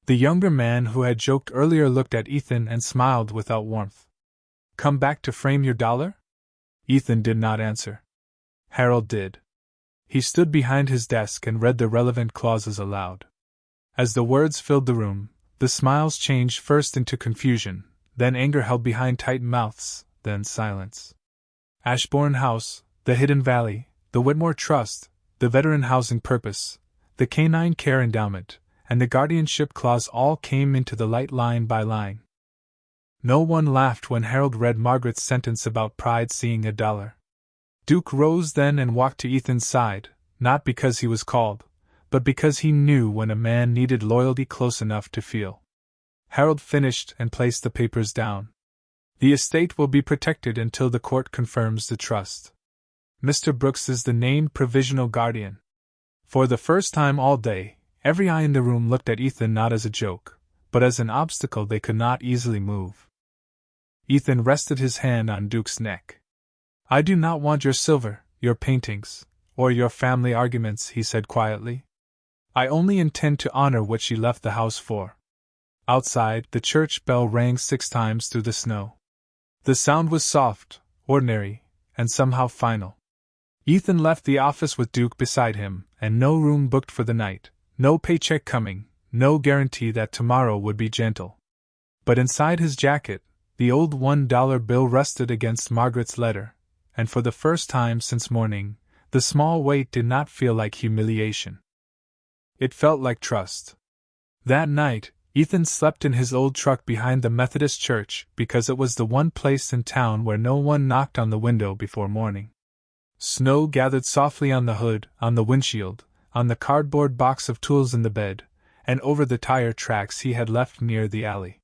The younger man who had joked earlier looked at Ethan and smiled without warmth. "Come back to frame your dollar?" Ethan did not answer. Harold did. He stood behind his desk and read the relevant clauses aloud. As the words filled the room, the smiles changed first into confusion, then anger held behind tight mouths, then silence. Ashbourne House, the Hidden Valley, the Whitmore Trust, the Veteran Housing Purpose, the Canine Care Endowment, and the Guardianship Clause all came into the light line by line. No one laughed when Harold read Margaret's sentence about pride seeing $1. Duke rose then and walked to Ethan's side, not because he was called, but because he knew when a man needed loyalty close enough to feel. Harold finished and placed the papers down. "The estate will be protected until the court confirms the trust. Mr. Brooks is the named provisional guardian." For the first time all day, every eye in the room looked at Ethan not as a joke, but as an obstacle they could not easily move. Ethan rested his hand on Duke's neck. "I do not want your silver, your paintings, or your family arguments," he said quietly. "I only intend to honor what she left the house for." Outside, the church bell rang 6 times through the snow. The sound was soft, ordinary, and somehow final. Ethan left the office with Duke beside him, and no room booked for the night, no paycheck coming, no guarantee that tomorrow would be gentle. But inside his jacket, the old $1 bill rested against Margaret's letter, and for the first time since morning, the small weight did not feel like humiliation. It felt like trust. That night, Ethan slept in his old truck behind the Methodist church because it was the one place in town where no one knocked on the window before morning. Snow gathered softly on the hood, on the windshield, on the cardboard box of tools in the bed, and over the tire tracks he had left near the alley.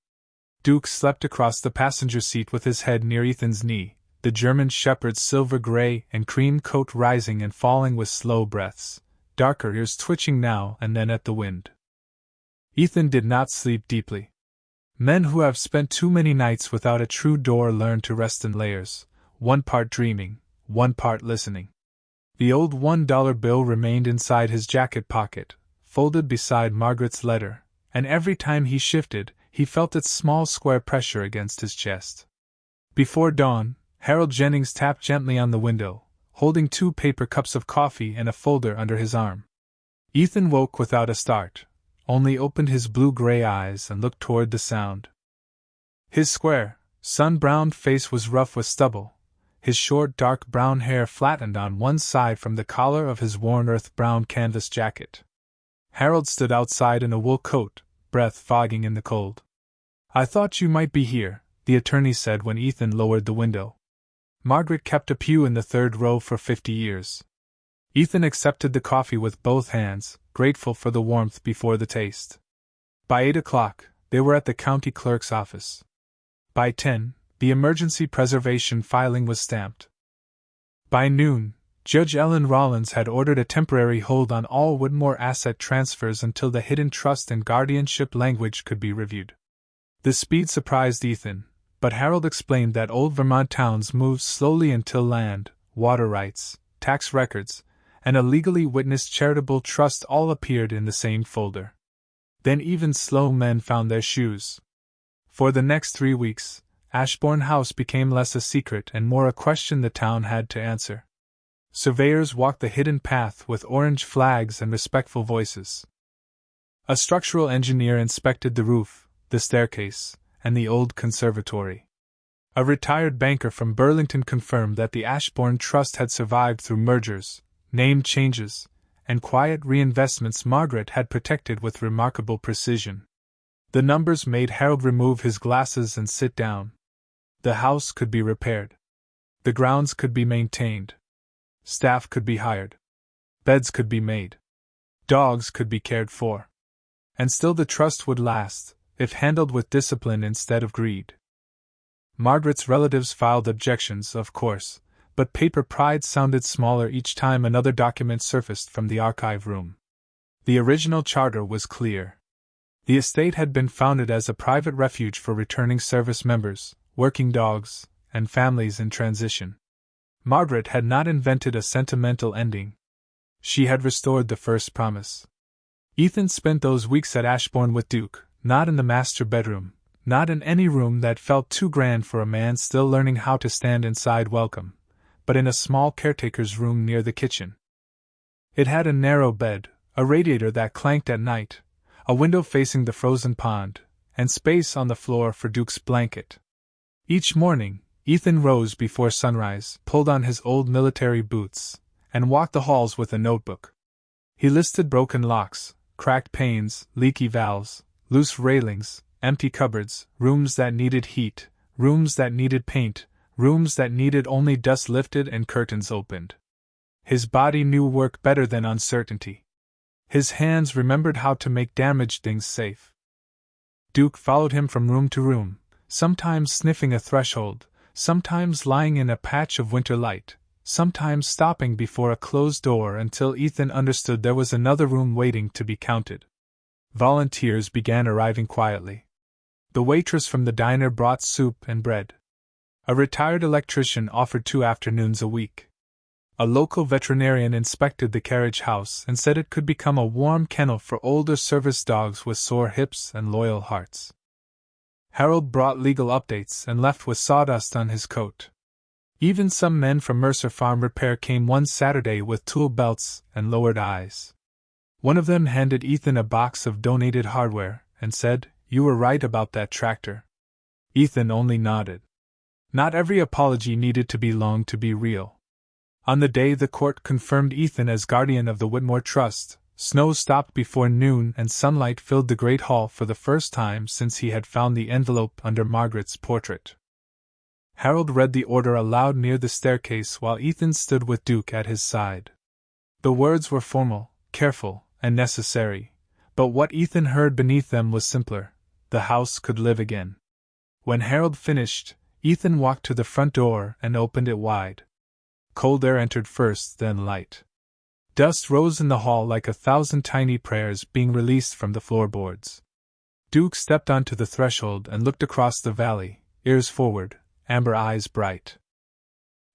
Duke slept across the passenger seat with his head near Ethan's knee, the German shepherd's silver-gray and cream coat rising and falling with slow breaths, darker ears twitching now and then at the wind. Ethan did not sleep deeply. Men who have spent too many nights without a true door learn to rest in layers, one part dreaming, one part listening. The old $1 bill remained inside his jacket pocket, folded beside Margaret's letter, and every time he shifted, he felt its small square pressure against his chest. Before dawn, Harold Jennings tapped gently on the window, holding 2 paper cups of coffee and a folder under his arm. Ethan woke without a start, only opened his blue-gray eyes and looked toward the sound. His square, sun-browned face was rough with stubble, his short dark brown hair flattened on one side from the collar of his worn earth-brown canvas jacket. Harold stood outside in a wool coat, breath fogging in the cold. "I thought you might be here," the attorney said when Ethan lowered the window. Margaret kept a pew in the 3rd row for 50 years. Ethan accepted the coffee with both hands, grateful for the warmth before the taste. By 8 o'clock, they were at the county clerk's office. By 10, the emergency preservation filing was stamped. By noon, Judge Ellen Rollins had ordered a temporary hold on all Whitmore asset transfers until the hidden trust and guardianship language could be reviewed. The speed surprised Ethan, but Harold explained that old Vermont towns moved slowly until land, water rights, tax records, and a legally witnessed charitable trust all appeared in the same folder. Then even slow men found their shoes. For the next 3 weeks, Ashbourne House became less a secret and more a question the town had to answer. Surveyors walked the hidden path with orange flags and respectful voices. A structural engineer inspected the roof, the staircase, and the old conservatory. A retired banker from Burlington confirmed that the Ashbourne Trust had survived through mergers, name changes, and quiet reinvestments Margaret had protected with remarkable precision. The numbers made Harold remove his glasses and sit down. The house could be repaired. The grounds could be maintained. Staff could be hired. Beds could be made. Dogs could be cared for. And still the trust would last, if handled with discipline instead of greed. Margaret's relatives filed objections, of course, but paper pride sounded smaller each time another document surfaced from the archive room. The original charter was clear. The estate had been founded as a private refuge for returning service members, working dogs, and families in transition. Margaret had not invented a sentimental ending. She had restored the first promise. Ethan spent those weeks at Ashbourne with Duke, not in the master bedroom, not in any room that felt too grand for a man still learning how to stand inside welcome, but in a small caretaker's room near the kitchen. It had a narrow bed, a radiator that clanked at night, a window facing the frozen pond, and space on the floor for Duke's blanket. Each morning, Ethan rose before sunrise, pulled on his old military boots, and walked the halls with a notebook. He listed broken locks, cracked panes, leaky valves, loose railings, empty cupboards, rooms that needed heat, rooms that needed paint, rooms that needed only dust lifted and curtains opened. His body knew work better than uncertainty. His hands remembered how to make damaged things safe. Duke followed him from room to room, sometimes sniffing a threshold, sometimes lying in a patch of winter light, sometimes stopping before a closed door until Ethan understood there was another room waiting to be counted. Volunteers began arriving quietly. The waitress from the diner brought soup and bread. A retired electrician offered 2 afternoons a week. A local veterinarian inspected the carriage house and said it could become a warm kennel for older service dogs with sore hips and loyal hearts. Harold brought legal updates and left with sawdust on his coat. Even some men from Mercer Farm Repair came one Saturday with tool belts and lowered eyes. One of them handed Ethan a box of donated hardware and said, "You were right about that tractor." Ethan only nodded. Not every apology needed to be long to be real. On the day the court confirmed Ethan as guardian of the Whitmore Trust, snow stopped before noon and sunlight filled the great hall for the first time since he had found the envelope under Margaret's portrait. Harold read the order aloud near the staircase while Ethan stood with Duke at his side. The words were formal, careful, and necessary, but what Ethan heard beneath them was simpler: the house could live again. When Harold finished, Ethan walked to the front door and opened it wide. Cold air entered first, then light. Dust rose in the hall like 1,000 tiny prayers being released from the floorboards. Duke stepped onto the threshold and looked across the valley, ears forward, amber eyes bright.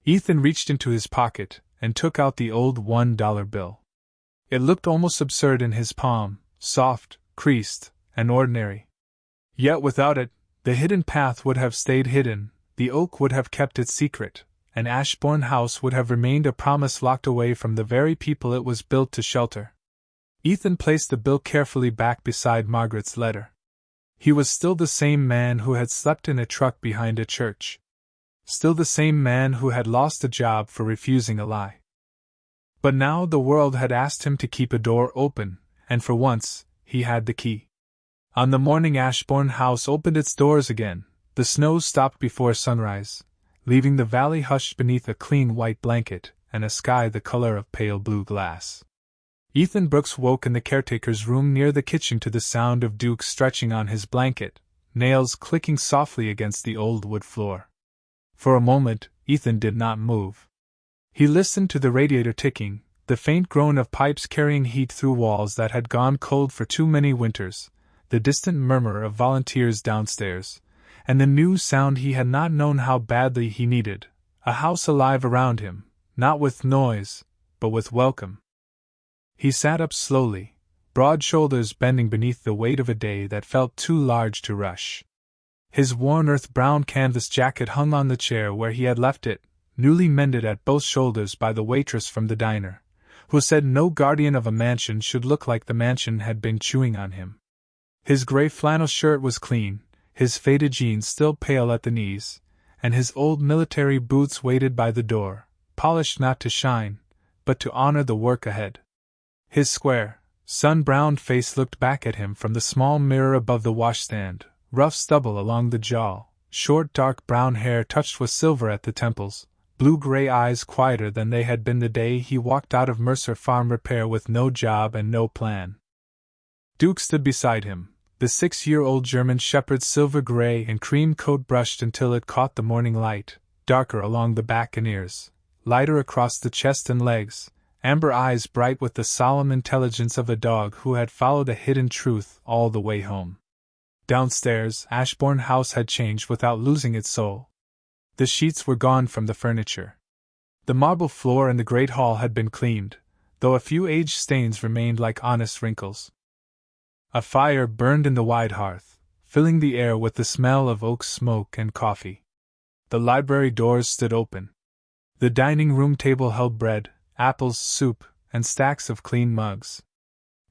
Ethan reached into his pocket and took out the old $1 bill. It looked almost absurd in his palm, soft, creased, and ordinary. Yet without it, the hidden path would have stayed hidden, the oak would have kept its secret, and Ashbourne House would have remained a promise locked away from the very people it was built to shelter. Ethan placed the bill carefully back beside Margaret's letter. He was still the same man who had slept in a truck behind a church. Still the same man who had lost a job for refusing a lie. But now the world had asked him to keep a door open, and for once, he had the key. On the morning Ashbourne House opened its doors again, the snow stopped before sunrise, leaving the valley hushed beneath a clean white blanket and a sky the color of pale blue glass. Ethan Brooks woke in the caretaker's room near the kitchen to the sound of Duke stretching on his blanket, nails clicking softly against the old wood floor. For a moment, Ethan did not move. He listened to the radiator ticking, the faint groan of pipes carrying heat through walls that had gone cold for too many winters, the distant murmur of volunteers downstairs, and the new sound he had not known how badly he needed, a house alive around him, not with noise, but with welcome. He sat up slowly, broad shoulders bending beneath the weight of a day that felt too large to rush. His worn earth-brown canvas jacket hung on the chair where he had left it, newly mended at both shoulders by the waitress from the diner, who said no guardian of a mansion should look like the mansion had been chewing on him. His gray flannel shirt was clean, his faded jeans still pale at the knees, and his old military boots waited by the door, polished not to shine, but to honor the work ahead. His square, sun-browned face looked back at him from the small mirror above the washstand, rough stubble along the jaw, short dark brown hair touched with silver at the temples, blue-gray eyes quieter than they had been the day he walked out of Mercer Farm Repair with no job and no plan. Duke stood beside him, the 6-year-old German shepherd's silver-gray and cream coat brushed until it caught the morning light, darker along the back and ears, lighter across the chest and legs, amber eyes bright with the solemn intelligence of a dog who had followed a hidden truth all the way home. Downstairs, Ashbourne House had changed without losing its soul. The sheets were gone from the furniture. The marble floor in the great hall had been cleaned, though a few age stains remained like honest wrinkles. A fire burned in the wide hearth, filling the air with the smell of oak smoke and coffee. The library doors stood open. The dining room table held bread, apples, soup, and stacks of clean mugs.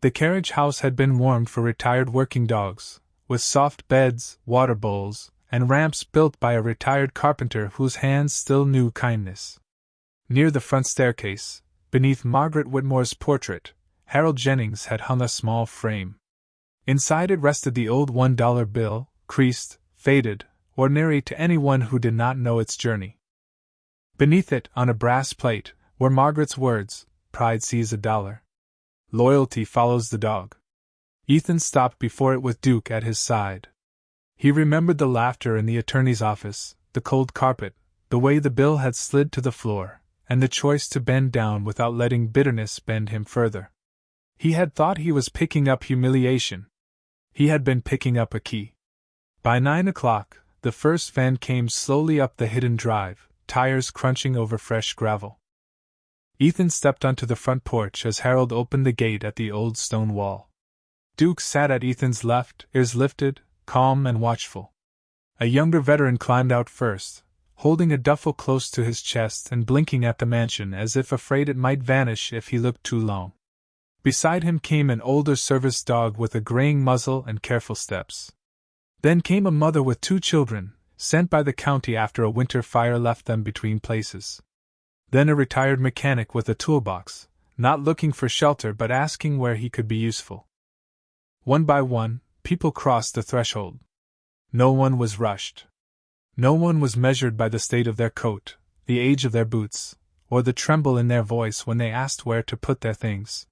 The carriage house had been warmed for retired working dogs, with soft beds, water bowls, and ramps built by a retired carpenter whose hands still knew kindness. Near the front staircase, beneath Margaret Whitmore's portrait, Harold Jennings had hung a small frame. Inside it rested the old $1 bill, creased, faded, ordinary to anyone who did not know its journey. Beneath it, on a brass plate, were Margaret's words, "Pride sees $1. Loyalty follows the dog." Ethan stopped before it with Duke at his side. He remembered the laughter in the attorney's office, the cold carpet, the way the bill had slid to the floor, and the choice to bend down without letting bitterness bend him further. He had thought he was picking up humiliation. He had been picking up a key. By 9 o'clock, the first van came slowly up the hidden drive, tires crunching over fresh gravel. Ethan stepped onto the front porch as Harold opened the gate at the old stone wall. Duke sat at Ethan's left, ears lifted, calm and watchful. A younger veteran climbed out first, holding a duffel close to his chest and blinking at the mansion as if afraid it might vanish if he looked too long. Beside him came an older service dog with a graying muzzle and careful steps. Then came a mother with 2 children, sent by the county after a winter fire left them between places. Then a retired mechanic with a toolbox, not looking for shelter but asking where he could be useful. One by one, people crossed the threshold. No one was rushed. No one was measured by the state of their coat, the age of their boots, or the tremble in their voice when they asked where to put their things.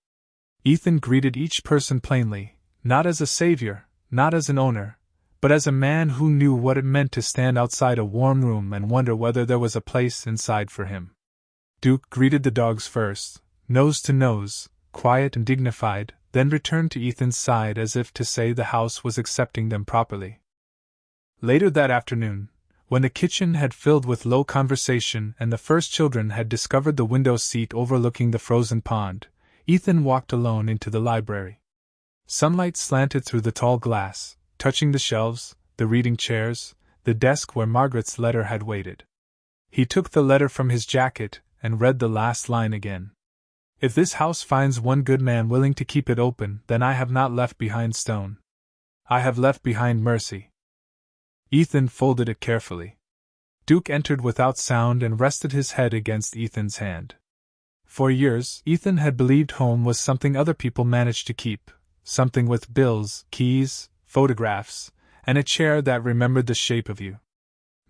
Ethan greeted each person plainly, not as a savior, not as an owner, but as a man who knew what it meant to stand outside a warm room and wonder whether there was a place inside for him. Duke greeted the dogs first, nose to nose, quiet and dignified, then returned to Ethan's side as if to say the house was accepting them properly. Later that afternoon, when the kitchen had filled with low conversation and the first children had discovered the window seat overlooking the frozen pond, Ethan walked alone into the library. Sunlight slanted through the tall glass, touching the shelves, the reading chairs, the desk where Margaret's letter had waited. He took the letter from his jacket and read the last line again. "If this house finds one good man willing to keep it open, then I have not left behind stone. I have left behind mercy." Ethan folded it carefully. Duke entered without sound and rested his head against Ethan's hand. For years, Ethan had believed home was something other people managed to keep, something with bills, keys, photographs, and a chair that remembered the shape of you.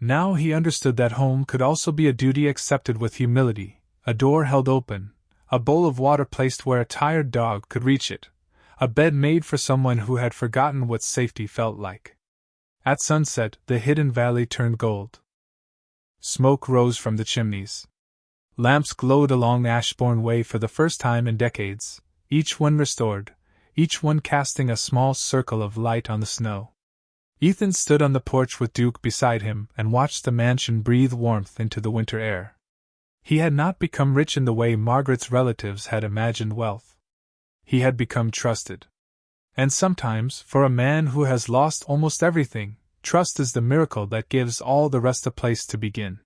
Now he understood that home could also be a duty accepted with humility, a door held open, a bowl of water placed where a tired dog could reach it, a bed made for someone who had forgotten what safety felt like. At sunset, the hidden valley turned gold. Smoke rose from the chimneys. Lamps glowed along Ashbourne Way for the first time in decades, each one restored, each one casting a small circle of light on the snow. Ethan stood on the porch with Duke beside him and watched the mansion breathe warmth into the winter air. He had not become rich in the way Margaret's relatives had imagined wealth. He had become trusted. And sometimes, for a man who has lost almost everything, trust is the miracle that gives all the rest a place to begin.